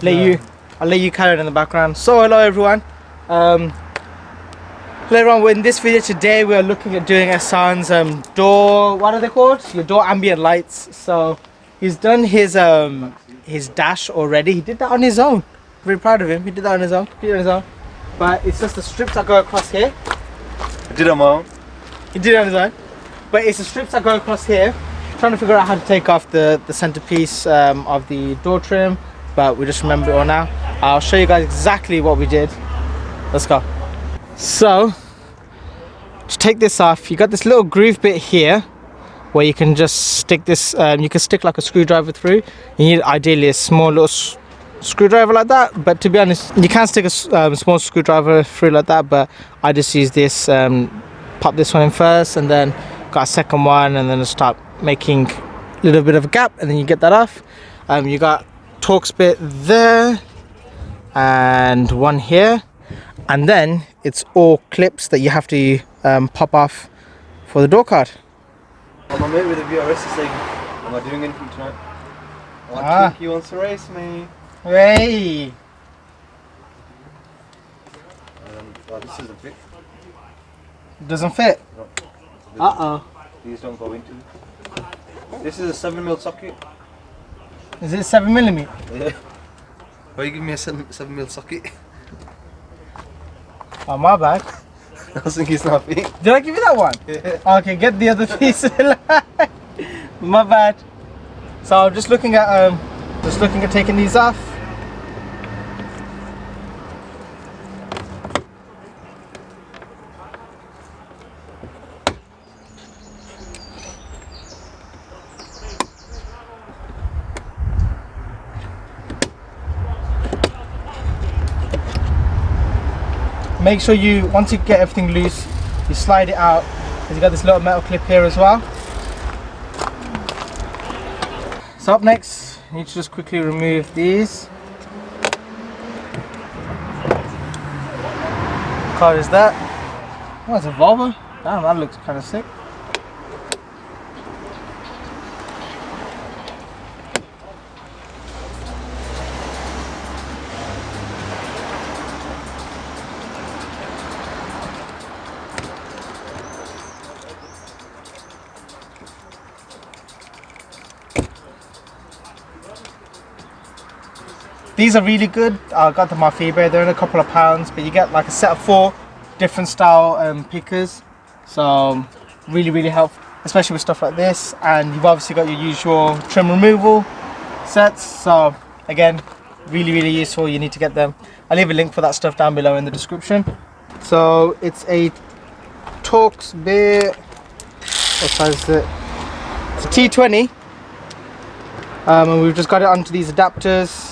I'll let you carry it in the background. So hello everyone. Later on in this video today we are looking at doing Hassan's door, what are they called? Your door ambient lights. So he's done his dash already. He did that on his own. Very proud of him. He did that on his own. But it's just the strips that go across here. I did it on my own. He did it on his own. But it's the strips that go across here. Trying to figure out how to take off the centerpiece of the door trim, but we just remember it all now. I'll show you guys exactly what we did. Let's go. So to take this off, you got this little groove bit here where you can just stick this, you can stick like a screwdriver through. You need ideally a small little screwdriver like that, but to be honest you can stick a small screwdriver through like that, but I just use this, pop this one in first and then got a second one, and then just start making a little bit of a gap, and then you get that off. You got Torx bit there and one here, and then it's all clips that you have to pop off for the door card. I'm my mate with the VRS is saying, am I doing anything tonight? I think he wants to race me. Hey! Well, this is a bit. It doesn't fit? No. Uh-oh. These don't go into. This is a 7mm socket. Is it 7mm? Yeah. Why are you giving me a 7mm socket? Oh, my bad. I was thinking it's not big. Did I give you that one? Yeah. Okay, get the other piece. My bad. So I'm just looking at taking these off. Make sure you, once you get everything loose, you slide it out, because you got this little metal clip here as well. So up next, you need to just quickly remove these. What car is that? Oh, it's a Volvo. Damn, that looks kind of sick. These are really good. I got them off eBay. They're in a couple of pounds, but you get like a set of 4 different style pickers. So really helpful, especially with stuff like this. And you've obviously got your usual trim removal sets. So again, really useful. You need to get them. I'll leave a link for that stuff down below in the description. So it's a Torx bit. What size is it? It's a T20. And we've just got it onto these adapters.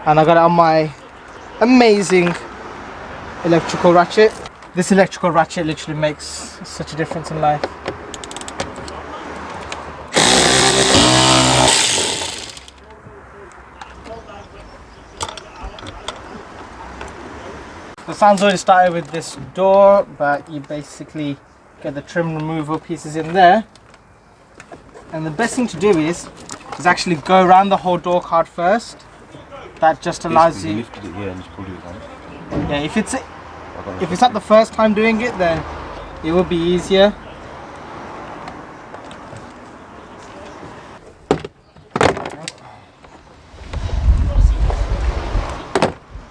And I got it on my amazing electrical ratchet. This electrical ratchet literally makes such a difference in life. The sound's already started with this door, but you basically get the trim removal pieces in there. And the best thing to do is actually go around the whole door card first. That just allows you. Lifted it here and just pulled it down. Yeah, if it's not the first time doing it, then it will be easier.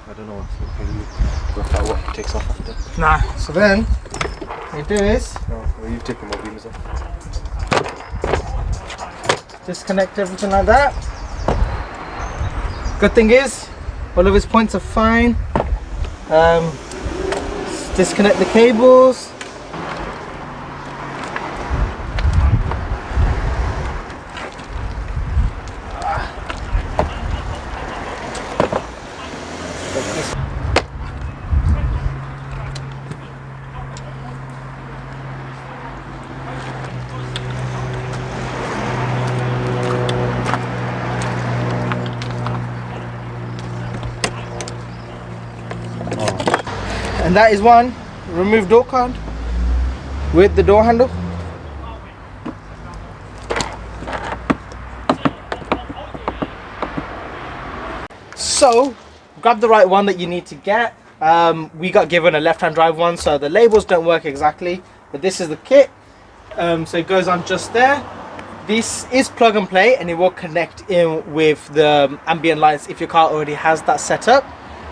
I don't know what it takes off after. Nah. So then, what you do is Well, you've taken my beams off. disconnect everything like that. Good thing is, all of his points are fine. Disconnect the cables. And that is one remove door card with the door handle. So grab the right one that you need to get. We got given a left-hand drive one, so the labels don't work exactly, but this is the kit. So it goes on just there. This is plug and play, and it will connect in with the ambient lights if your car already has that set up.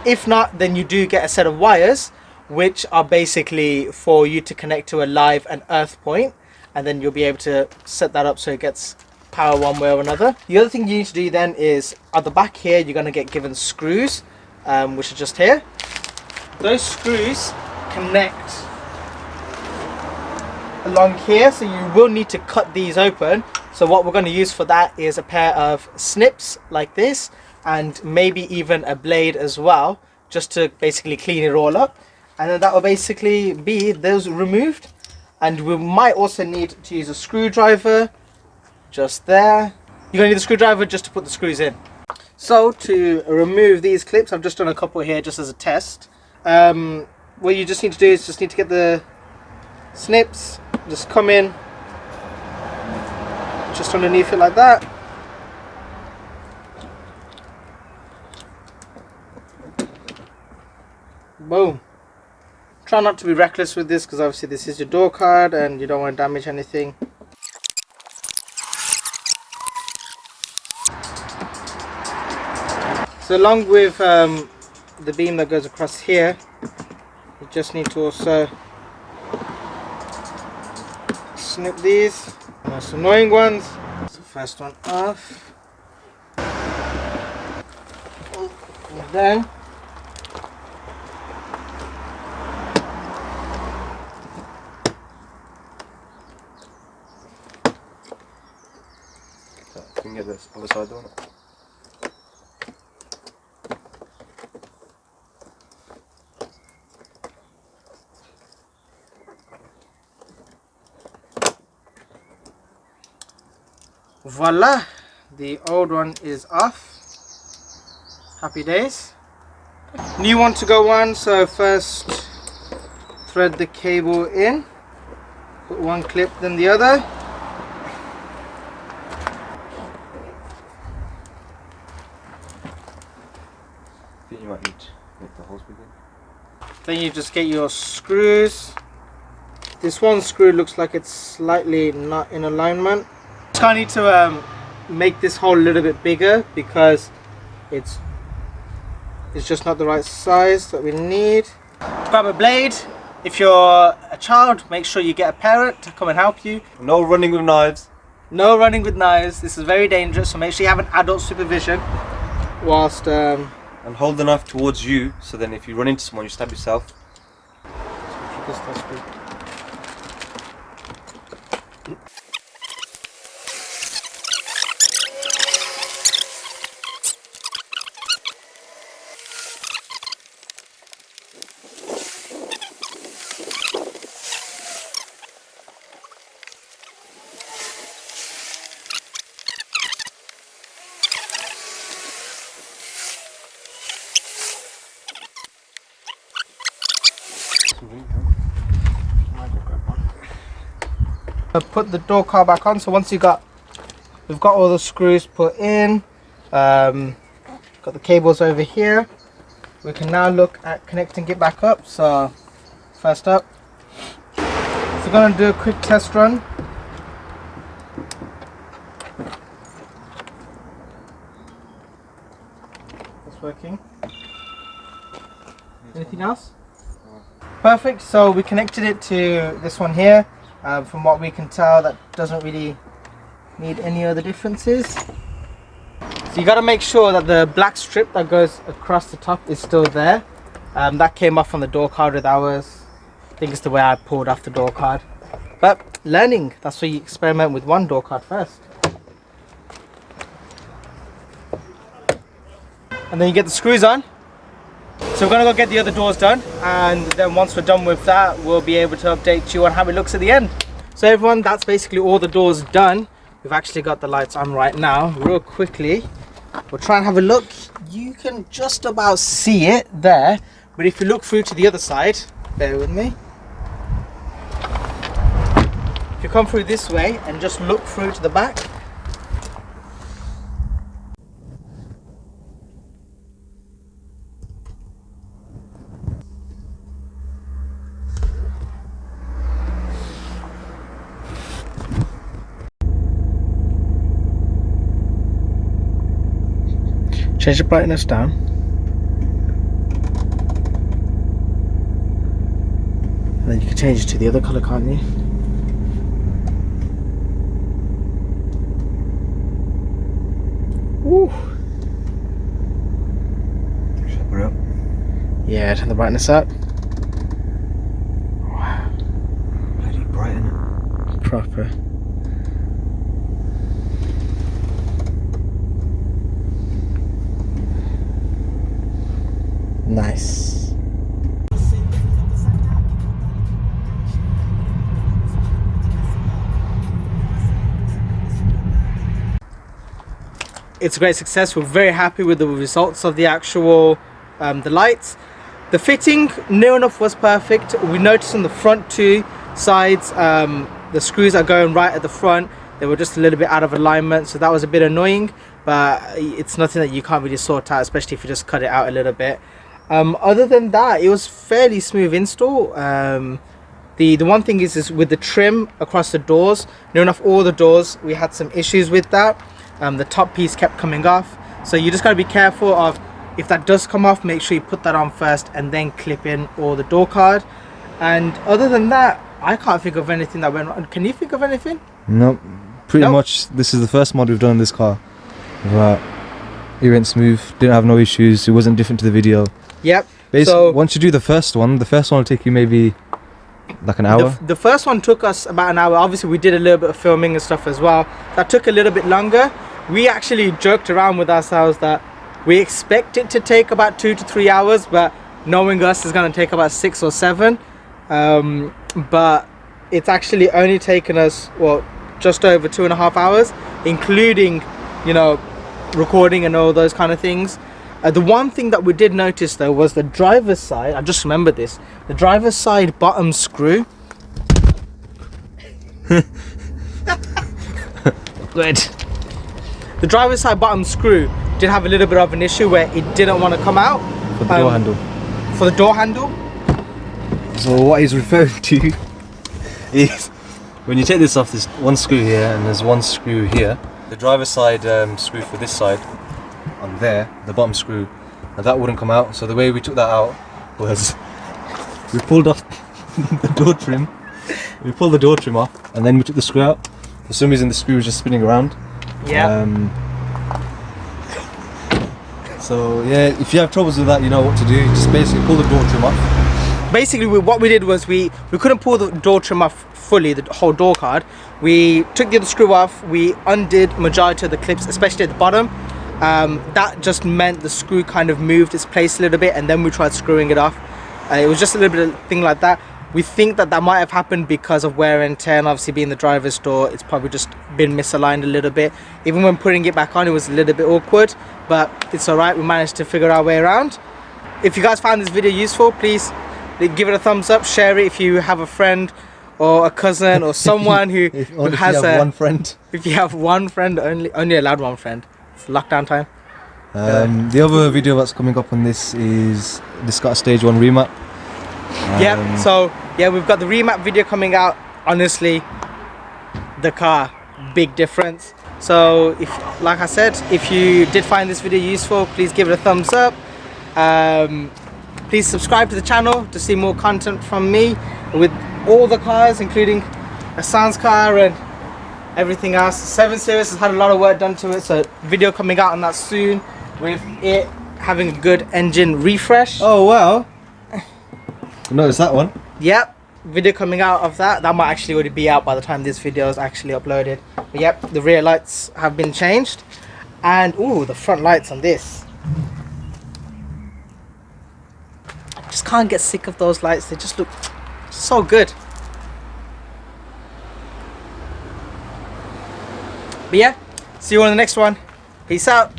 If not, then you do get a set of wires which are basically for you to connect to a live and earth point, and then you'll be able to set that up so it gets power one way or another. The other thing you need to do then is at the back here, you're going to get given screws, which are just here. Those screws connect along here, so you will need to cut these open. So what we're going to use for that is a pair of snips like this, and maybe even a blade as well, just to basically clean it all up. And then that will basically be those removed. And we might also need to use a screwdriver just there. You're going to need a screwdriver just to put the screws in. So to remove these clips, I've just done a couple here just as a test. What you just need to do is just need to get the snips, just come in just underneath it like that. Boom. Try not to be reckless with this, because obviously this is your door card and you don't want to damage anything. So along with the beam that goes across here, you just need to also snip these. Most annoying ones. So first one off. And then you can get this other side door. Voila, the old one is off. Happy days. New one to go on, so first thread the cable in, put one clip then the other. I think you might need to make the holes begin. Then you just get your screws. This one screw looks like it's slightly not in alignment. Just kind of need to make this hole a little bit bigger because it's just not the right size that we need. Grab a blade. If you're a child, make sure you get a parent to come and help you. No running with knives. No running with knives. This is very dangerous, so make sure you have an adult supervision whilst And hold the knife towards you, so then if you run into someone, you stab yourself. Put the door car back on. So once we've got all the screws put in, got the cables over here, we can now look at connecting it back up. So first up, so we're going to do a quick test run. It's working. Anything else? Perfect. So we connected it to this one here. From what we can tell, that doesn't really need any other differences. So you got to make sure that the black strip that goes across the top is still there. That came off on the door card with ours. I think it's the way I pulled off the door card. But learning, that's why you experiment with one door card first. And then you get the screws on. So we're going to go get the other doors done, and then once we're done with that, we'll be able to update you on how it looks at the end. So everyone, that's basically all the doors done. We've actually got the lights on right now. Real quickly, we'll try and have a look. You can just about see it there, but if you look through to the other side, bear with me. If you come through this way and just look through to the back, Change the brightness down. And then you can change it to the other colour, can't you? Woo. Should I put it up? Yeah, turn the brightness up. Wow. Bloody bright, innit? Proper. Nice. It's a great success. We're very happy with the results of the actual the lights. The fitting near enough was perfect. We noticed on the front two sides the screws are going right at the front. They were just a little bit out of alignment, so that was a bit annoying, but it's nothing that you can't really sort out, especially if you just cut it out a little bit. Other than that, it was fairly smooth install. The one thing is with the trim across the doors, near enough all the doors we had some issues with that. The top piece kept coming off, so you just got to be careful of, if that does come off, make sure you put that on first and then clip in all the door card. And other than that, I can't think of anything that went wrong. Can you think of anything? Nope. Pretty much this is the first mod we've done in this car, but it went smooth, didn't have no issues, it wasn't different to the video. Yep. Basically, so once you do the first one will take you maybe like an hour. The first one took us about an hour. Obviously we did a little bit of filming and stuff as well, that took a little bit longer. We actually joked around with ourselves that we expect it to take about 2 to 3 hours, but knowing us, is going to take about 6 or 7. But it's actually only taken us, well, just over 2.5 hours, including, you know, recording and all those kind of things. The one thing that we did notice though was the driver's side. I just remembered this. The driver's side bottom screw. Good. The driver's side bottom screw did have a little bit of an issue where it didn't want to come out. For the door handle. For the door handle. So what he's referring to is, when you take this off, there's one screw here and there's one screw here. The driver's side screw for this side, on there, the bottom screw, and that wouldn't come out. So the way we took that out was we pulled off the door trim. We pulled the door trim off and then we took the screw out. For some reason the screw was just spinning around. Yeah. So yeah, if you have troubles with that, you know what to do. Just basically pull the door trim off. Basically what we did was we couldn't pull the door trim off fully, the whole door card. We took the other screw off, we undid majority of the clips, especially at the bottom. That just meant the screw kind of moved its place a little bit, and then we tried screwing it off. It was just a little bit of thing like that. We think that that might have happened because of wear and tear, and obviously being the driver's door, it's probably just been misaligned a little bit. Even when putting it back on, it was a little bit awkward, but it's alright, we managed to figure our way around. If you guys found this video useful, please give it a thumbs up, share it if you have a friend or a cousin or someone who has one friend. If you have one friend, only allowed one friend. It's lockdown time. The other video that's coming up on this is this got a stage 1 remap. Yeah, so yeah, we've got the remap video coming out. Honestly, the car, big difference. So if, like I said, if you did find this video useful, please give it a thumbs up. Please subscribe to the channel to see more content from me with all the cars, including a Sans car and everything else. 7 Series has had a lot of work done to it, so video coming out on that soon with it having a good engine refresh. Oh wow, notice that one. Yep, video coming out of that. That might actually already be out by the time this video is actually uploaded. But yep, the rear lights have been changed, and ooh, the front lights on this. Just can't get sick of those lights. They just look so good. But yeah, see you on the next one. Peace out.